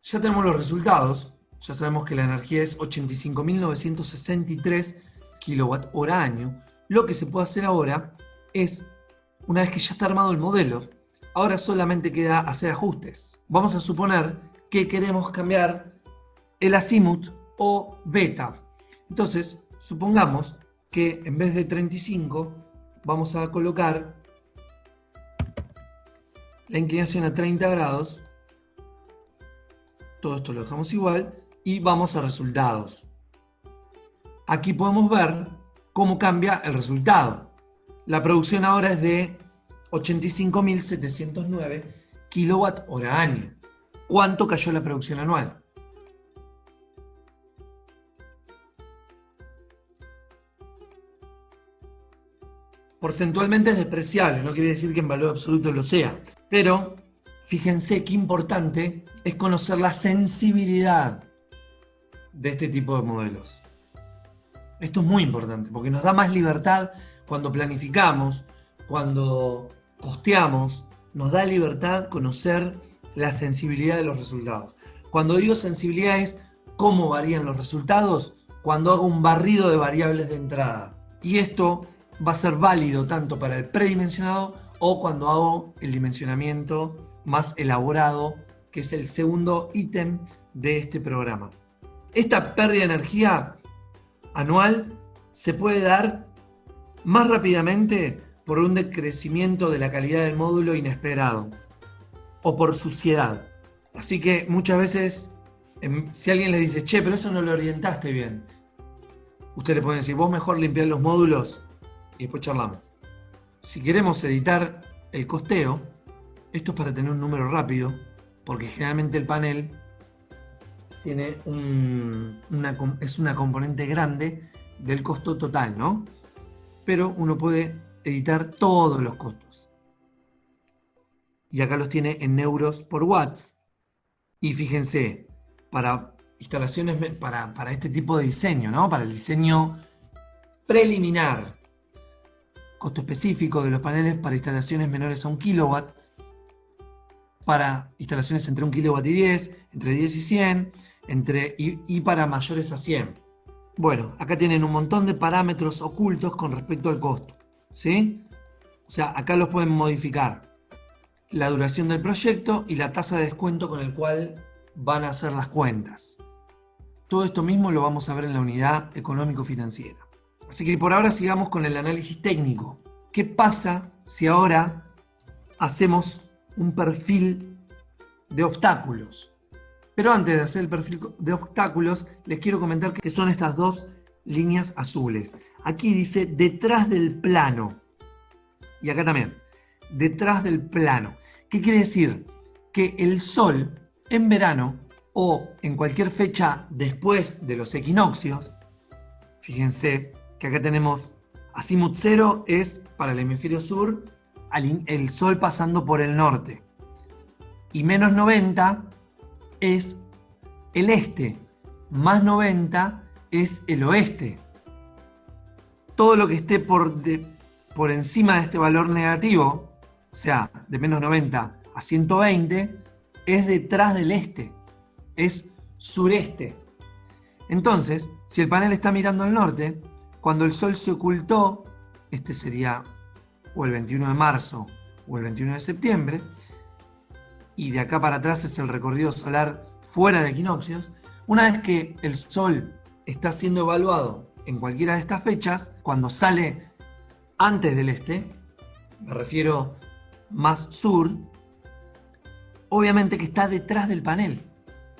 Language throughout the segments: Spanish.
Ya tenemos los resultados. Ya sabemos que la energía es 85.963 kWh. Lo que se puede hacer ahora es, una vez que ya está armado el modelo, ahora solamente queda hacer ajustes. Vamos a suponer que queremos cambiar el azimut o beta. Entonces, supongamos que en vez de 35 vamos a colocar la inclinación a 30 grados. Todo esto lo dejamos igual y vamos a resultados. Aquí podemos ver cómo cambia el resultado. La producción ahora es de 85.709 kWh. ¿Cuánto cayó la producción anual? Porcentualmente es despreciable, no quiere decir que en valor absoluto lo sea, pero fíjense qué importante es conocer la sensibilidad de este tipo de modelos. Esto es muy importante porque nos da más libertad cuando planificamos, cuando costeamos, nos da libertad conocer la sensibilidad de los resultados. Cuando digo sensibilidad es cómo varían los resultados cuando hago un barrido de variables de entrada. Y esto va a ser válido tanto para el predimensionado o cuando hago el dimensionamiento más elaborado, que es el segundo ítem de este programa. Esta pérdida de energía anual se puede dar más rápidamente por un decrecimiento de la calidad del módulo inesperado o por suciedad. Así que muchas veces, si alguien le dice, che, pero eso no lo orientaste bien, usted le puede decir, vos mejor limpiar los módulos y después charlamos. Si queremos editar el costeo, esto es para tener un número rápido, porque generalmente el panel tiene es una componente grande del costo total, ¿no? Pero uno puede editar todos los costos. Y acá los tiene en euros por watts. Y fíjense, para instalaciones, para este tipo de diseño, ¿no? Para el diseño preliminar, costo específico de los paneles para instalaciones menores a 1 kilowatt, para instalaciones entre 1 kilowatt y 10, entre 10 y 100, y para mayores a 100. Bueno, acá tienen un montón de parámetros ocultos con respecto al costo, ¿sí? O sea, acá los pueden modificar. La duración del proyecto y la tasa de descuento con el cual van a hacer las cuentas. Todo esto mismo lo vamos a ver en la unidad económico-financiera. Así que por ahora sigamos con el análisis técnico. ¿Qué pasa si ahora hacemos un perfil de obstáculos? Pero antes de hacer el perfil de obstáculos, les quiero comentar que son estas dos líneas azules. Aquí dice detrás del plano. Y acá también, detrás del plano. ¿Qué quiere decir? Que el Sol en verano o en cualquier fecha después de los equinoccios, fíjense que acá tenemos azimut 0 es para el hemisferio sur, el Sol pasando por el norte. Y menos 90 es el este, más 90 es el oeste. Todo lo que esté por encima de este valor negativo, o sea, de menos 90 a 120, es detrás del este, es sureste. Entonces, si el panel está mirando al norte, cuando el Sol se ocultó, este sería o el 21 de marzo o el 21 de septiembre, y de acá para atrás es el recorrido solar fuera de equinoccios. Una vez que el Sol está siendo evaluado en cualquiera de estas fechas, cuando sale antes del este, me refiero más sur, obviamente que está detrás del panel.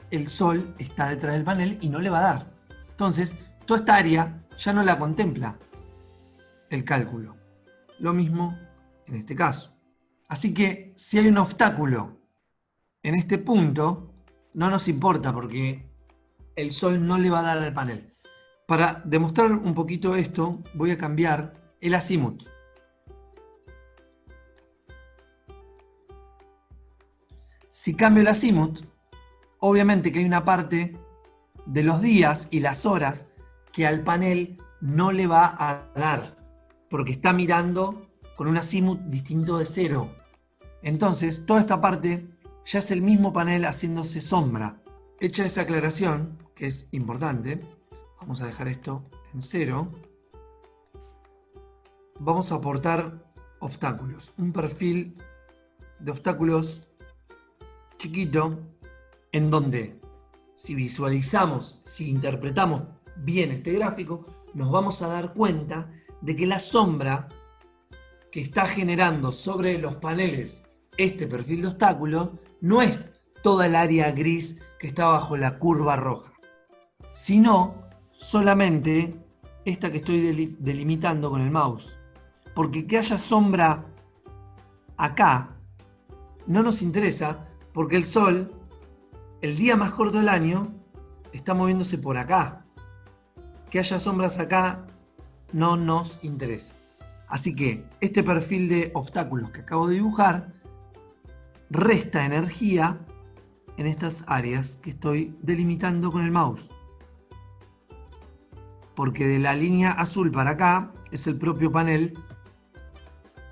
El Sol está detrás del panel y no le va a dar. Entonces, toda esta área ya no la contempla el cálculo. Lo mismo en este caso. Así que si hay un obstáculo en este punto, no nos importa porque el Sol no le va a dar al panel. Para demostrar un poquito esto, voy a cambiar el azimut. Si cambio el azimut, obviamente que hay una parte de los días y las horas que al panel no le va a dar, porque está mirando con un azimut distinto de 0. Entonces, toda esta parte ya es el mismo panel haciéndose sombra. Hecha esa aclaración, que es importante, vamos a dejar esto en 0. Vamos a aportar obstáculos. Un perfil de obstáculos chiquito, en donde si visualizamos, si interpretamos bien este gráfico, nos vamos a dar cuenta de que la sombra que está generando sobre los paneles este perfil de obstáculo no es toda el área gris que está bajo la curva roja, sino solamente esta que estoy delimitando con el mouse. Porque que haya sombra acá no nos interesa, porque el sol, el día más corto del año, está moviéndose por acá. Que haya sombras acá no nos interesa. Así que este perfil de obstáculos que acabo de dibujar resta energía en estas áreas que estoy delimitando con el mouse. Porque de la línea azul para acá es el propio panel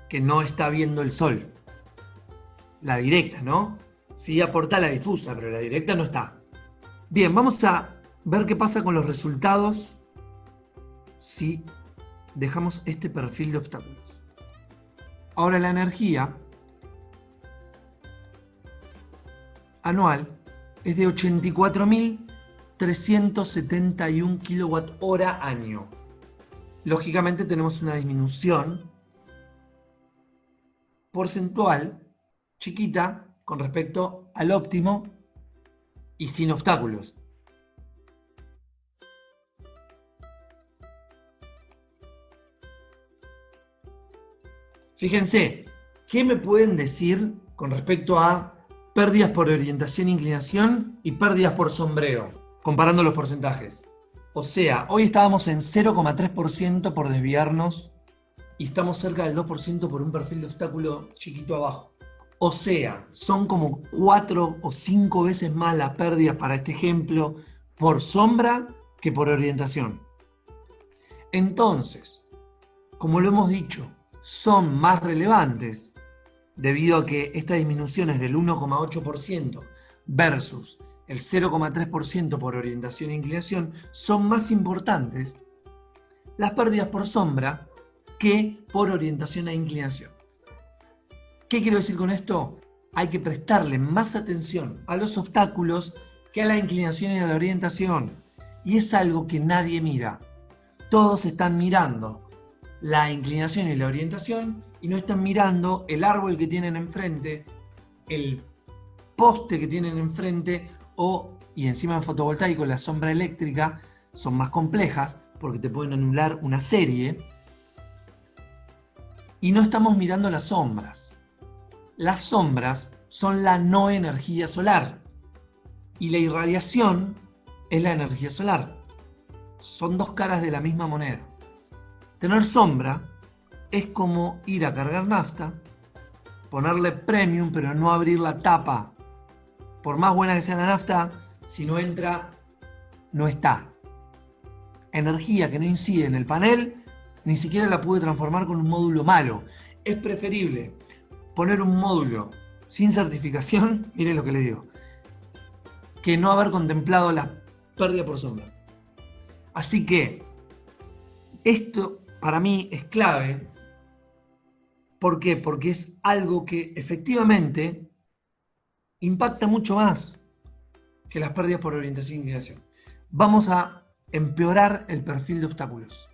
que no está viendo el sol. La directa, ¿no? Sí aporta la difusa, pero la directa no está. Bien, vamos a ver qué pasa con los resultados si dejamos este perfil de obstáculos. Ahora la energía anual es de 84.371 kWh año. Lógicamente tenemos una disminución porcentual chiquita con respecto al óptimo y sin obstáculos. Fíjense, ¿qué me pueden decir con respecto a pérdidas por orientación e inclinación y pérdidas por sombreo, comparando los porcentajes? O sea, hoy estábamos en 0,3% por desviarnos y estamos cerca del 2% por un perfil de obstáculo chiquito abajo. O sea, son como 4 o 5 veces más las pérdidas para este ejemplo por sombra que por orientación. Entonces, como lo hemos dicho, son más relevantes debido a que esta disminución es del 1,8% versus el 0,3% por orientación e inclinación, son más importantes las pérdidas por sombra que por orientación e inclinación. ¿Qué quiero decir con esto? Hay que prestarle más atención a los obstáculos que a la inclinación y a la orientación. Y es algo que nadie mira. Todos están mirando la inclinación y la orientación y no están mirando el árbol que tienen enfrente, el poste que tienen enfrente y encima en fotovoltaico la sombra eléctrica son más complejas porque te pueden anular una serie y no estamos mirando las sombras. Las sombras son la no energía solar y la irradiación es la energía solar. Son dos caras de la misma moneda. Tener sombra es como ir a cargar nafta, ponerle premium pero no abrir la tapa. Por más buena que sea la nafta, si no entra, no está. Energía que no incide en el panel, ni siquiera la pude transformar con un módulo malo. Es preferible poner un módulo sin certificación, miren lo que le digo, que no haber contemplado la pérdida por sombra. Así que esto para mí es clave. ¿Por qué? Porque es algo que efectivamente impacta mucho más que las pérdidas por orientación e inclinación. Vamos a empeorar el perfil de obstáculos.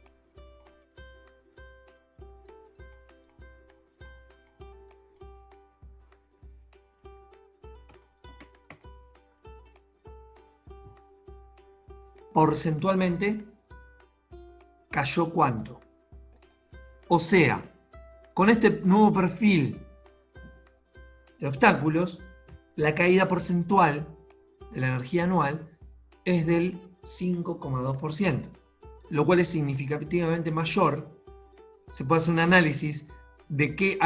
Porcentualmente cayó ¿cuánto? O sea, con este nuevo perfil de obstáculos, la caída porcentual de la energía anual es del 5,2%, lo cual es significativamente mayor. Se puede hacer un análisis de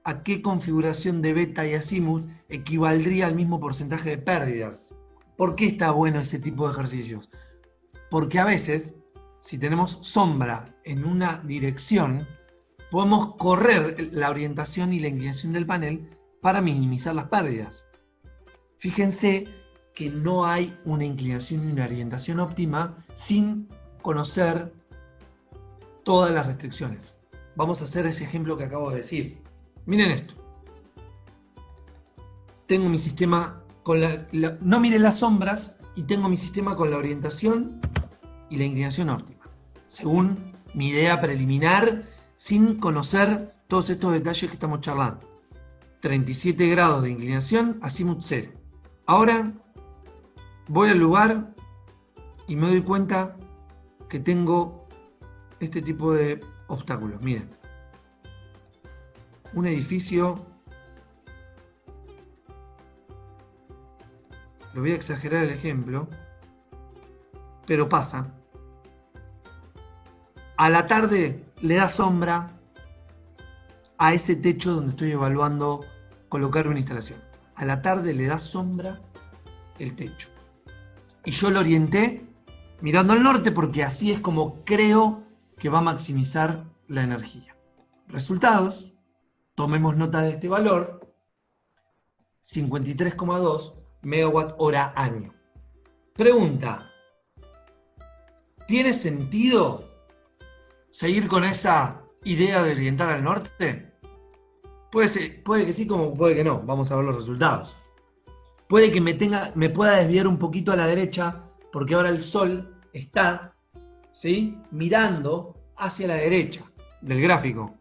a qué configuración de beta y azimut equivaldría al mismo porcentaje de pérdidas. ¿Por qué está bueno ese tipo de ejercicios? Porque a veces, si tenemos sombra en una dirección, podemos correr la orientación y la inclinación del panel para minimizar las pérdidas. Fíjense que no hay una inclinación y una orientación óptima sin conocer todas las restricciones. Vamos a hacer ese ejemplo que acabo de decir. Miren esto. Tengo mi sistema con no miren las sombras y tengo mi sistema con la orientación y la inclinación óptima, según mi idea preliminar, sin conocer todos estos detalles que estamos charlando. 37 grados de inclinación, azimut 0. Ahora voy al lugar y me doy cuenta que tengo este tipo de obstáculos. Miren, un edificio, lo voy a exagerar el ejemplo, pero pasa. A la tarde le da sombra a ese techo donde estoy evaluando colocar una instalación. A la tarde le da sombra el techo. Y yo lo orienté mirando al norte porque así es como creo que va a maximizar la energía. Resultados, tomemos nota de este valor, 53,2 megawatt hora año. Pregunta, ¿tiene sentido seguir con esa idea de orientar al norte? Puede que sí, como puede que no. Vamos a ver los resultados. Puede que me pueda desviar un poquito a la derecha, porque ahora el sol está, ¿sí?, mirando hacia la derecha del gráfico.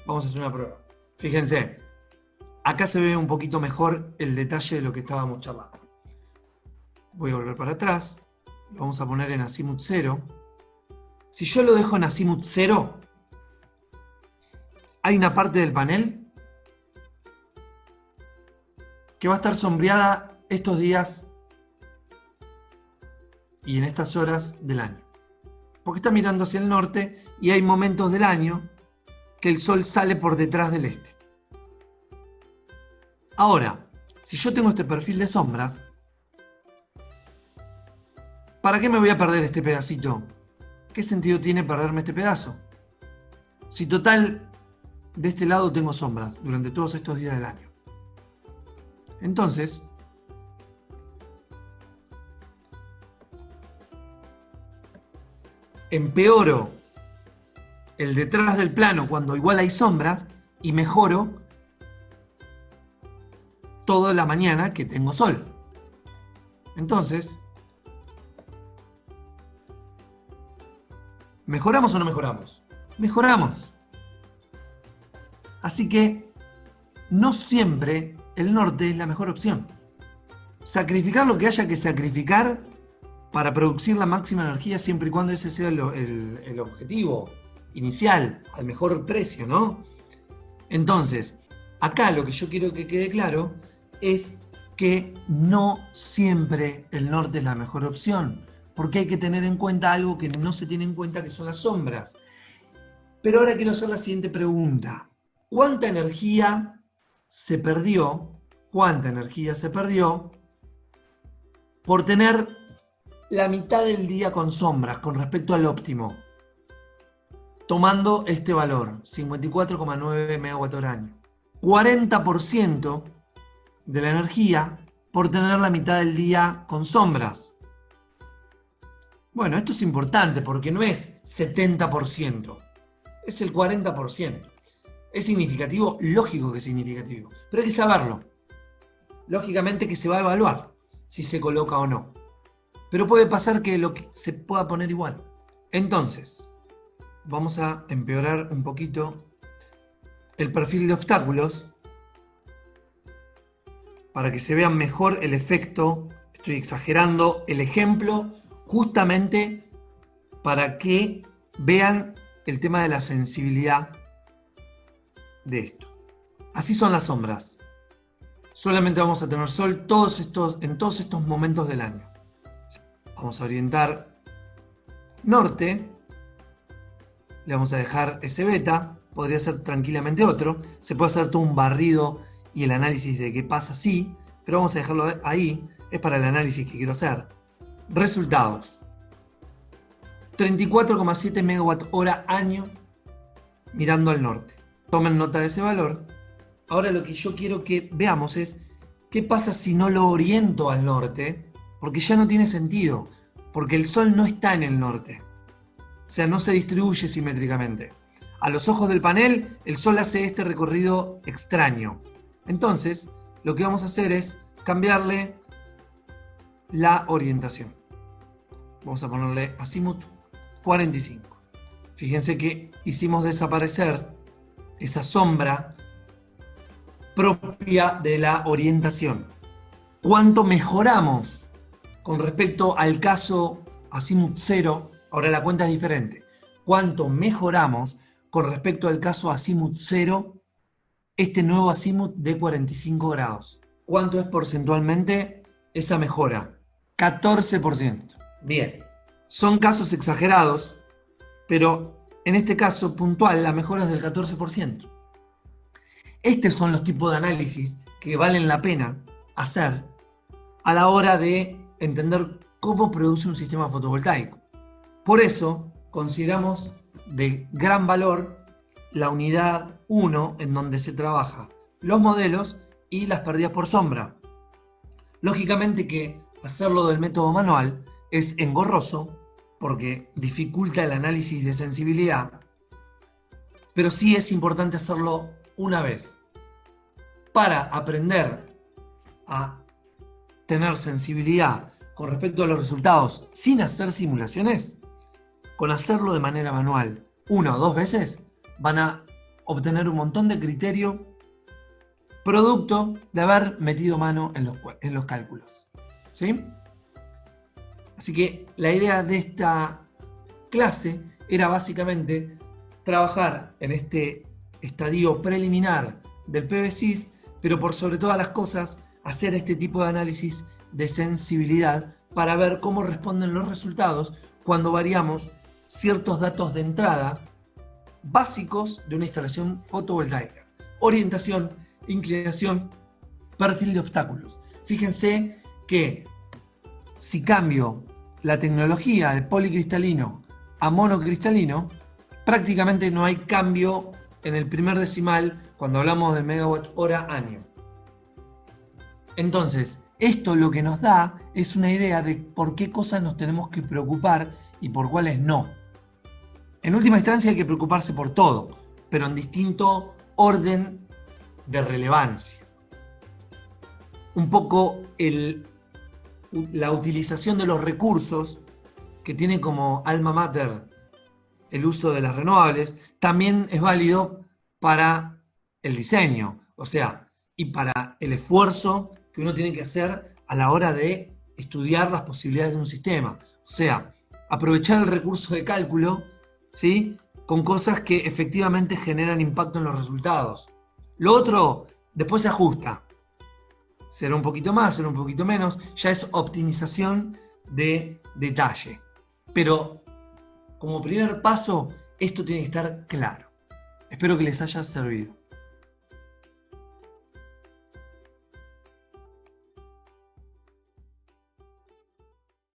Vamos a hacer una prueba. Fíjense, acá se ve un poquito mejor el detalle de lo que estábamos charlando. Voy a volver para atrás. Lo vamos a poner en azimut 0. Si yo lo dejo en azimut 0, hay una parte del panel que va a estar sombreada estos días y en estas horas del año. Porque está mirando hacia el norte y hay momentos del año que el sol sale por detrás del este. Ahora, si yo tengo este perfil de sombras, ¿para qué me voy a perder este pedacito? ¿Qué sentido tiene perderme este pedazo? Si total, de este lado tengo sombras durante todos estos días del año. Entonces, empeoro el detrás del plano cuando igual hay sombras y mejoro toda la mañana que tengo sol. Entonces, ¿mejoramos o no mejoramos? Mejoramos. Así que no siempre el norte es la mejor opción. Sacrificar lo que haya que sacrificar para producir la máxima energía siempre y cuando ese sea el objetivo inicial, al mejor precio, ¿no? Entonces, acá lo que yo quiero que quede claro es que no siempre el norte es la mejor opción, porque hay que tener en cuenta algo que no se tiene en cuenta, que son las sombras. Pero ahora quiero hacer la siguiente pregunta. ¿Cuánta energía se perdió por tener la mitad del día con sombras con respecto al óptimo? Tomando este valor, 54,9 megawatt hora año. 40% de la energía por tener la mitad del día con sombras. Bueno, esto es importante porque no es 70%, es el 40%. ¿Es significativo? Lógico que es significativo, pero hay que saberlo. Lógicamente que se va a evaluar si se coloca o no. Pero puede pasar que se pueda poner igual. Entonces, vamos a empeorar un poquito el perfil de obstáculos para que se vea mejor el efecto. Estoy exagerando el ejemplo justamente para que vean el tema de la sensibilidad de esto. Así son las sombras. Solamente vamos a tener sol en todos estos momentos del año. Vamos a orientar norte. Le vamos a dejar ese beta. Podría ser tranquilamente otro. Se puede hacer todo un barrido y el análisis de qué pasa así, pero vamos a dejarlo ahí. Es para el análisis que quiero hacer. Resultados. 34,7 megawatt hora año mirando al norte. Tomen nota de ese valor. Ahora lo que yo quiero que veamos es qué pasa si no lo oriento al norte, porque ya no tiene sentido, porque el Sol no está en el norte. O sea, no se distribuye simétricamente. A los ojos del panel, el Sol hace este recorrido extraño. Entonces, lo que vamos a hacer es cambiarle la orientación. Vamos a ponerle azimut 45. Fíjense que hicimos desaparecer esa sombra propia de la orientación. ¿Cuánto mejoramos con respecto al caso azimut 0? Ahora la cuenta es diferente. ¿Cuánto mejoramos con respecto al caso azimut 0, este nuevo azimut de 45 grados? ¿Cuánto es porcentualmente esa mejora? 14%. Bien, son casos exagerados, pero en este caso puntual la mejora es del 14%. Estos son los tipos de análisis que valen la pena hacer a la hora de entender cómo produce un sistema fotovoltaico. Por eso consideramos de gran valor la unidad 1 en donde se trabaja los modelos y las pérdidas por sombra. Lógicamente que hacerlo del método manual es engorroso porque dificulta el análisis de sensibilidad, pero sí es importante hacerlo una vez para aprender a tener sensibilidad con respecto a los resultados sin hacer simulaciones. Con hacerlo de manera manual 1 o 2 veces van a obtener un montón de criterio producto de haber metido mano en los cálculos. ¿Sí? Así que la idea de esta clase era básicamente trabajar en este estadio preliminar del PVSIS, pero por sobre todas las cosas hacer este tipo de análisis de sensibilidad para ver cómo responden los resultados cuando variamos ciertos datos de entrada básicos de una instalación fotovoltaica. Orientación, inclinación, perfil de obstáculos. Fíjense que si cambio la tecnología de policristalino a monocristalino, prácticamente no hay cambio en el primer decimal cuando hablamos de megawatt hora año. Entonces, esto lo que nos da es una idea de por qué cosas nos tenemos que preocupar y por cuáles no. En última instancia hay que preocuparse por todo, pero en distinto orden de relevancia. Un poco la utilización de los recursos que tiene como alma mater el uso de las renovables también es válido para el diseño, o sea, y para el esfuerzo que uno tiene que hacer a la hora de estudiar las posibilidades de un sistema. O sea, aprovechar el recurso de cálculo, ¿sí?, con cosas que efectivamente generan impacto en los resultados. Lo otro después se ajusta. Será un poquito más, será un poquito menos. Ya es optimización de detalle. Pero como primer paso, esto tiene que estar claro. Espero que les haya servido.